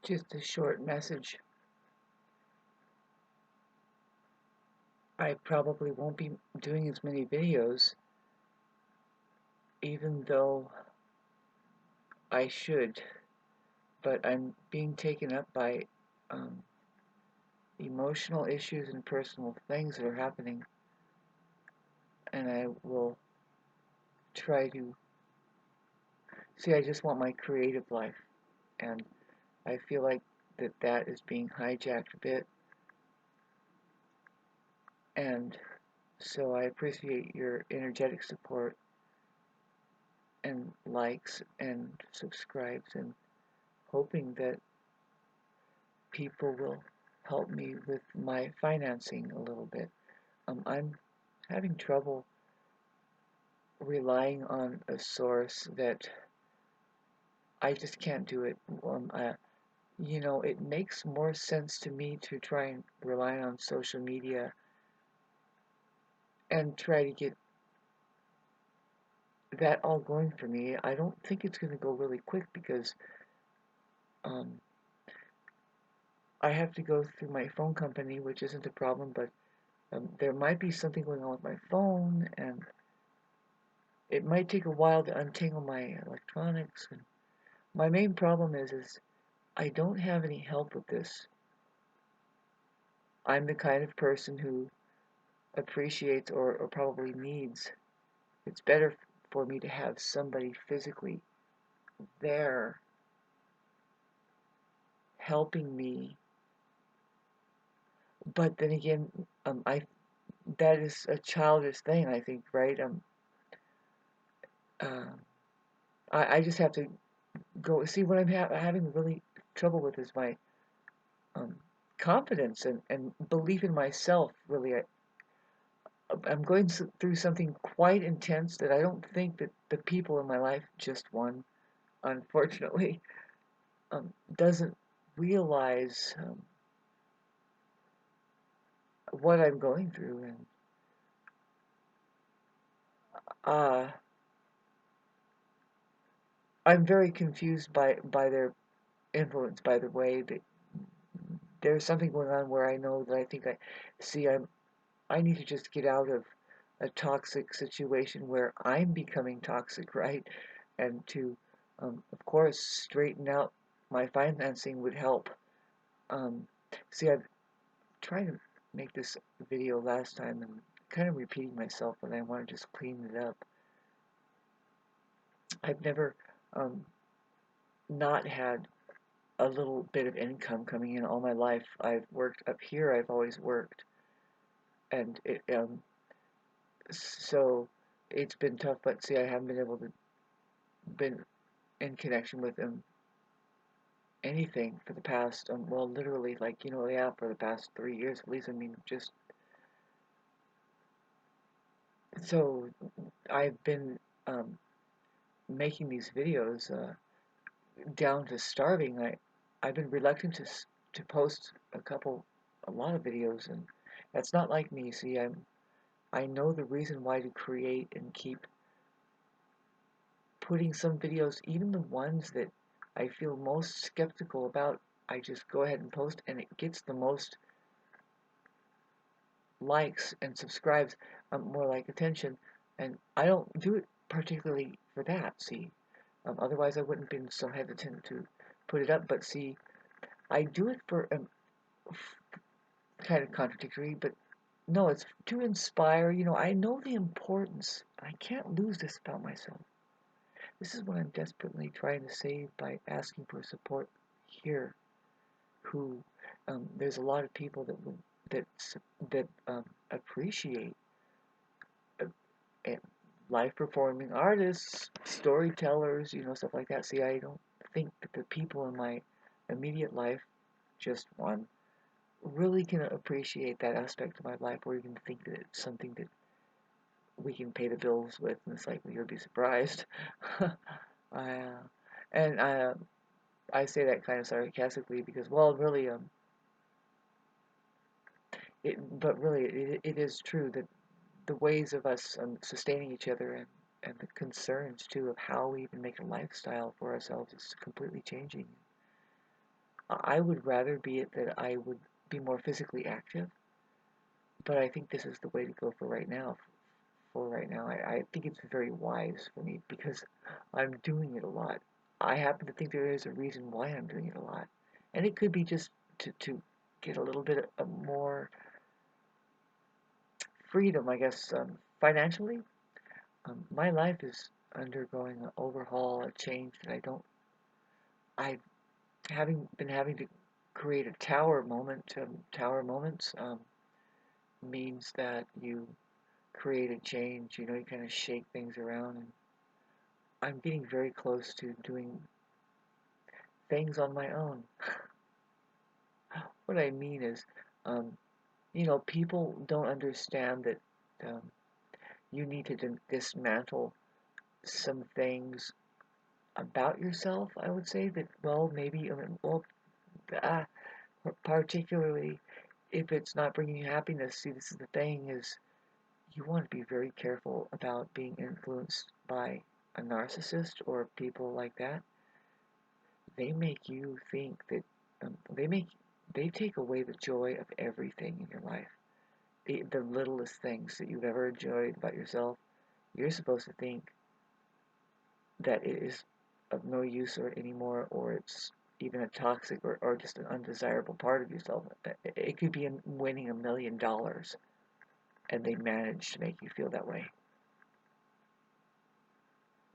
Just a short message. I probably won't be doing as many videos, even though I should, but I'm being taken up by um, emotional issues and personal things that are happening, and I will try to see. I just want my creative life, and I feel like that is being hijacked a bit, and so I appreciate your energetic support and likes and subscribes, and hoping that people will help me with my financing a little bit. I'm having trouble relying on a source that I just can't do it. It makes more sense to me to try and rely on social media and try to get that all going for me. I don't think it's going to go really quick because um, I have to go through my phone company, which isn't a problem, but there might be something going on with my phone, and it might take a while to untangle my electronics. And my main problem is I don't have any help with this. I'm the kind of person who appreciates or probably needs. It's better for me to have somebody physically there helping me. But then again, I that is a childish thing, I think, right? Uh, I just have to go see what I'm having really trouble with is my um, confidence and belief in myself. Really, I'm going through something quite intense that I don't think that the people in my life, just one, unfortunately, doesn't realize what I'm going through, and uh, I'm very confused by their influence, by the way that there's something going on where I know that I think I see I need to just get out of a toxic situation where I'm becoming toxic, right? And to, of course, straighten out my financing would help. Um, see, I've tried to make this video last time and kind of repeating myself, and I want to just clean it up. I've never um, not had a little bit of income coming in all my life. I've worked up here. I've always worked, and so it's been tough. But see, I haven't been able to been in connection with anything for the past well, literally, like, yeah, for the past 3 years at least. I mean, just so I've been um, making these videos down to starving. I've been reluctant to post a lot of videos, and that's not like me. See, I know the reason why to create and keep putting some videos, even the ones that I feel most skeptical about. I just go ahead and post, and it gets the most likes and subscribes, more like attention, and I don't do it particularly for that. See, otherwise I wouldn't have been so hesitant to put it up. But see, I do it for kind of contradictory, but no, it's to inspire. I know the importance. I can't lose this about myself. This is what I'm desperately trying to say by asking for support here. Who there's a lot of people that that appreciate uh, live performing artists, storytellers, stuff like that. See, I don't think that the people in my immediate life, just one, really can appreciate that aspect of my life, or even think that it's something that we can pay the bills with. And it's like, well, you'll be surprised. I, and I say that kind of sarcastically because, well, really, but really, it is true that the ways of us sustaining each other and the concerns too of how we even make a lifestyle for ourselves is completely changing. I would rather be it that I would be more physically active, but I think this is the way to go for right now. I think it's very wise for me because I'm doing it a lot. I happen to think there is a reason why I'm doing it a lot. And it could be just to get a little bit of more freedom, I guess, financially. My life is undergoing an overhaul, a change that I having to create a tower moments, means that you create a change, you kind of shake things around. And I'm getting very close to doing things on my own. What I mean is, um, people don't understand that um, you need to dismantle some things about yourself. I would say that, well, maybe, ah, particularly if it's not bringing you happiness. See, this is the thing: is you want to be very careful about being influenced by a narcissist or people like that. They make you think that they take away the joy of everything in your life. The littlest things that you've ever enjoyed about yourself, you're supposed to think that it is of no use or anymore, or it's even a toxic or just an undesirable part of yourself. It could be winning $1 million, and they manage to make you feel that way.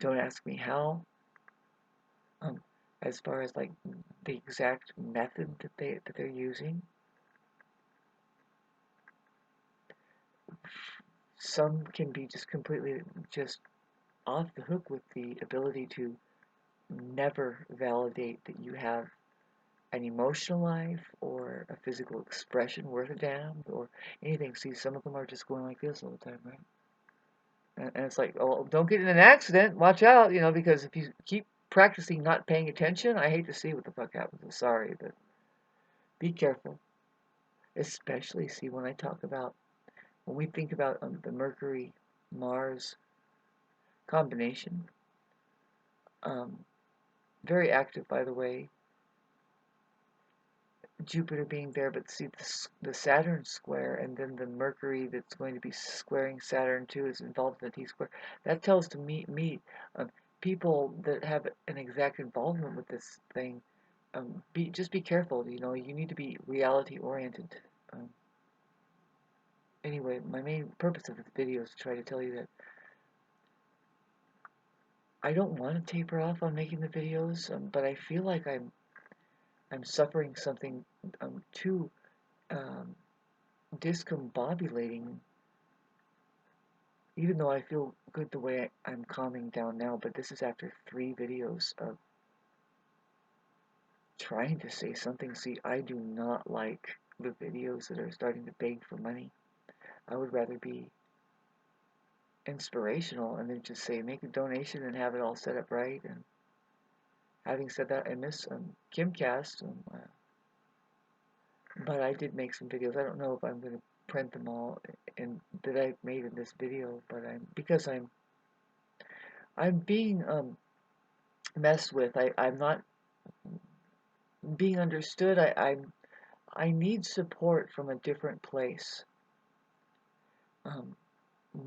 Don't ask me how. Um, as far as like the exact method that they're using, some can be just completely just off the hook with the ability to never validate that you have an emotional life or a physical expression worth a damn or anything. See, some of them are just going like this all the time, right? And it's like, oh, don't get in an accident. Watch out, because if you keep practicing not paying attention, I hate to see what the fuck happens. I'm sorry, but be careful. Especially, see, when we think about the Mercury Mars combination, um, very active, by the way, Jupiter being there, but see the Saturn square, and then the Mercury that's going to be squaring Saturn too is involved in the T square. That tells to me people that have an exact involvement with this thing. Just be careful. You need to be reality oriented. Um, anyway, my main purpose of this video is to try to tell you that I don't want to taper off on making the videos, but I feel like I'm suffering something too um, discombobulating, even though I feel good the way I'm calming down now. But this is after 3 videos of trying to say something. See, I do not like the videos that are starting to beg for money. I would rather be inspirational and then just say make a donation and have it all set up right. And having said that, I miss Kimcast, but I did make some videos. I don't know if I'm going to print them all and that I made in this video, but because I'm being messed with. I'm not being understood. I need support from a different place. Um,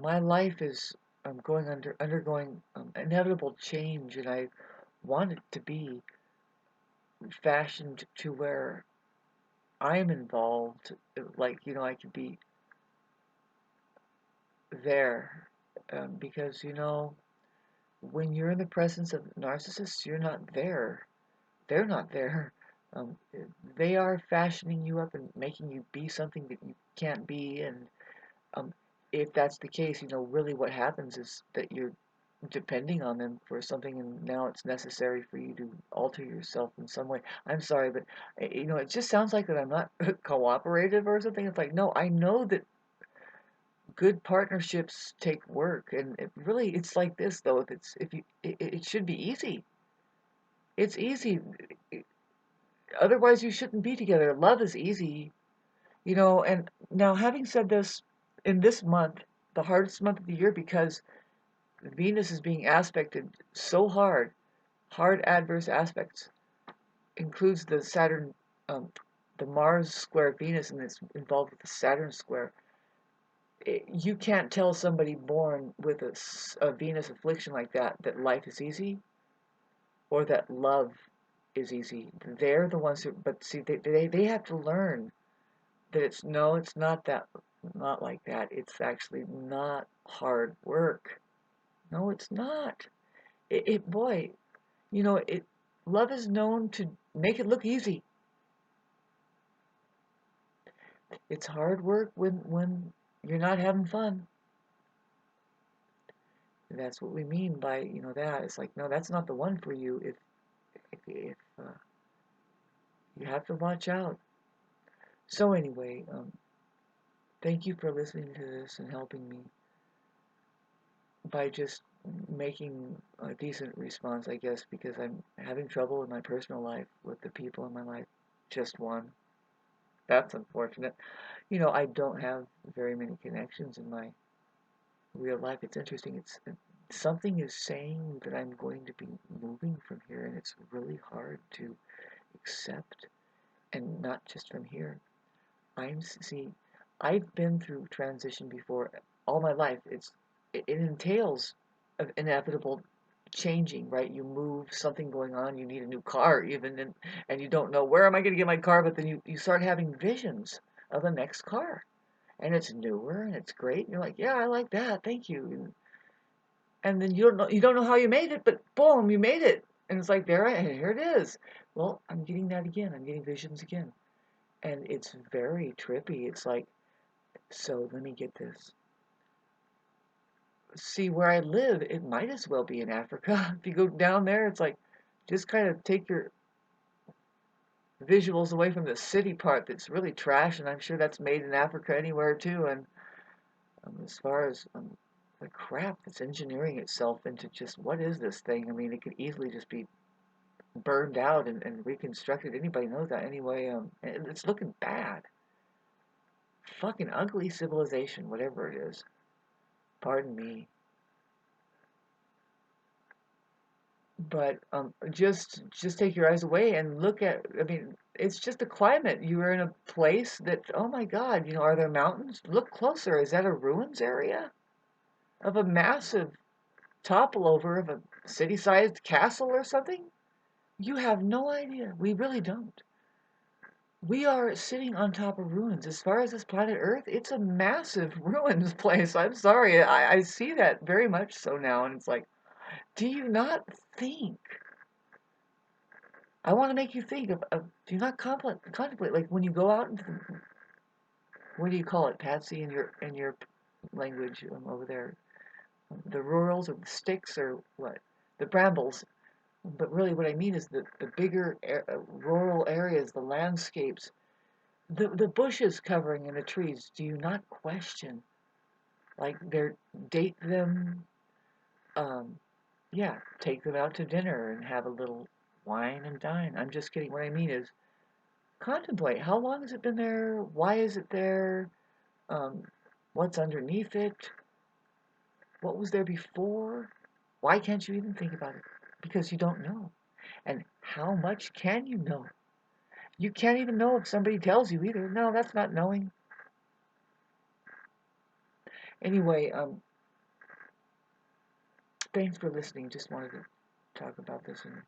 my life is undergoing inevitable change, and I want it to be fashioned to where I'm involved. Like I could be there, because when you're in the presence of narcissists, you're not there. They're not there. Um, they are fashioning you up and making you be something that you can't be. And um, if that's the case, really what happens is that you're depending on them for something, and now it's necessary for you to alter yourself in some way. I'm sorry, but it just sounds like that I'm not cooperative or something. It's like, no, I know that good partnerships take work, and it's like this though. It should be easy. It's easy. Otherwise, you shouldn't be together. Love is easy, And now, having said this, in this month, the hardest month of the year, because Venus is being aspected so hard adverse aspects, includes the Saturn um, the Mars square Venus and it's involved with the Saturn square. You can't tell somebody born with a Venus affliction like that life is easy or that love is easy. They're the ones who, but see, they have to learn that it's no, it's not that, not like that. It's actually not hard work. No, it's not. Boy, love is known to make it look easy. It's hard work when you're not having fun. That's what we mean by, that. It's like, no, that's not the one for you if you have to watch out. So anyway, thank you for listening to this and helping me by just making a decent response, I guess, because I'm having trouble in my personal life with the people in my life. Just one. That's unfortunate. I don't have very many connections in my real life. It's interesting. It's something is saying that I'm going to be moving from here, and it's really hard to accept, and not just from here. See, I've been through transition before all my life. It entails an inevitable changing, right? You move, something going on, you need a new car even, and you don't know where am I going to get my car, but then you start having visions of the next car. And it's newer and it's great. And you're like, yeah, I like that. Thank you. And then you don't know how you made it, but boom, you made it. And it's like here it is. Well, I'm getting that again. I'm getting visions again. And it's very trippy. It's like, so let me get this. See, where I live, it might as well be in Africa. If you go down there, it's like, just kind of take your visuals away from the city part that's really trash, and I'm sure that's made in Africa anywhere too. And as far as the crap that's engineering itself into just what is this thing? I mean, it could easily just be burned out and reconstructed. Anybody knows that anyway. And it's looking bad. Fucking ugly civilization, whatever it is. Pardon me. But just take your eyes away and look at. I mean, it's just the climate. You are in a place that. Oh my God! Are there mountains? Look closer. Is that a ruins area of a massive topple over of a city-sized castle or something? You have no idea. We really don't. We are sitting on top of ruins. As far as this planet Earth, it's a massive ruins place. I'm sorry. I see that very much so now, and it's like, do you not think? I want to make you think of do you not contemplate, like when you go out into the, what do you call it, Patsy, in your language over there? The rurals or the sticks or what? The brambles. But really what I mean is the bigger rural areas, the landscapes, the bushes covering and the trees. Do you not question, like, date them, um, yeah, take them out to dinner and have a little wine and dine. I'm just kidding. What I mean is contemplate. How long has it been there? Why is it there? Um, what's underneath it? What was there before? Why can't you even think about it? Because you don't know. And how much can you know? You can't even know if somebody tells you either. No, that's not knowing. Anyway, thanks for listening. Just wanted to talk about this. And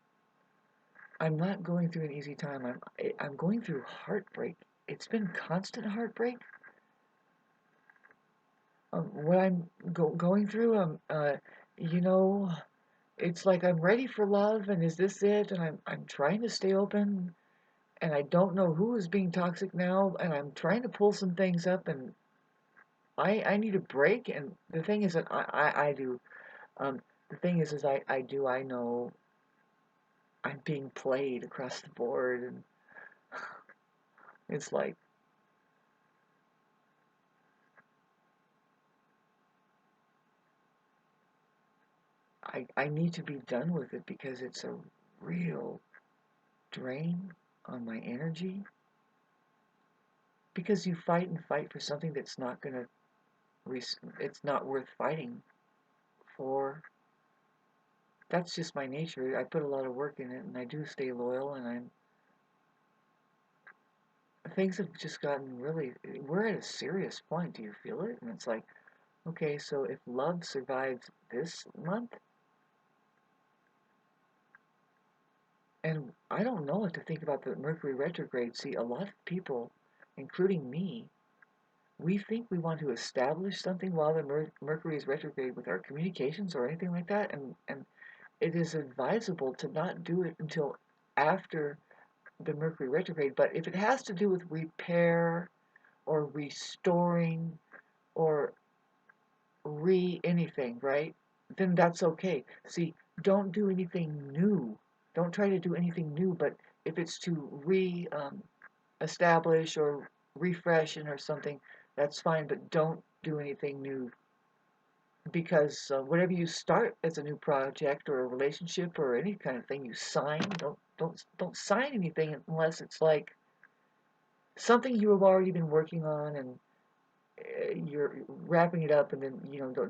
I'm not going through an easy time. I'm going through heartbreak. It's been constant heartbreak. What I'm going through, you know, it's like I'm ready for love, and is this it? And I'm trying to stay open, and I don't know who is being toxic now, and I'm trying to pull some things up, and I need a break. And the thing is that I do. The thing is I know I'm being played across the board, and it's like I need to be done with it because it's a real drain on my energy. Because you fight and fight for something that's not gonna, it's not worth fighting for. That's just my nature. I put a lot of work in it, and I do stay loyal, and things have just gotten really, we're at a serious point. Do you feel it? And it's like, okay, so if love survives this month, and I don't know what to think about the Mercury retrograde. See, a lot of people, including me, we think we want to establish something while the Mercury is retrograde with our communications or anything like that, and it is advisable to not do it until after the Mercury retrograde. But if it has to do with repair or restoring or anything, right? Then that's okay. See, don't do anything new. Don't try to do anything new, but if it's to establish or refreshen or something, that's fine, but don't do anything new because whatever you start as a new project or a relationship or any kind of thing you sign, don't sign anything unless it's like something you have already been working on and you're wrapping it up, and then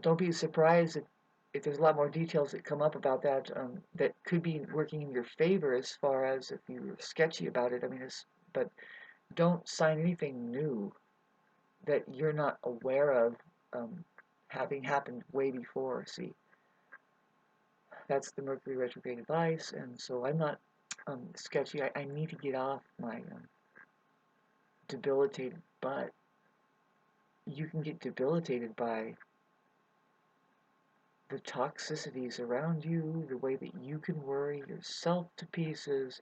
don't be surprised if there's a lot more details that come up about that that could be working in your favor as far as if you're sketchy about it. I mean, but don't sign anything new that you're not aware of um, having happened way before. See, that's the Mercury retrograde advice, and so I'm not sketchy. I need to get off my debilitated butt. You can get debilitated by the toxicities around you, the way that you can worry yourself to pieces.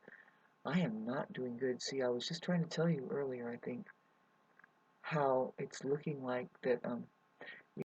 I am not doing good. See, I was just trying to tell you earlier, I think, how it's looking like that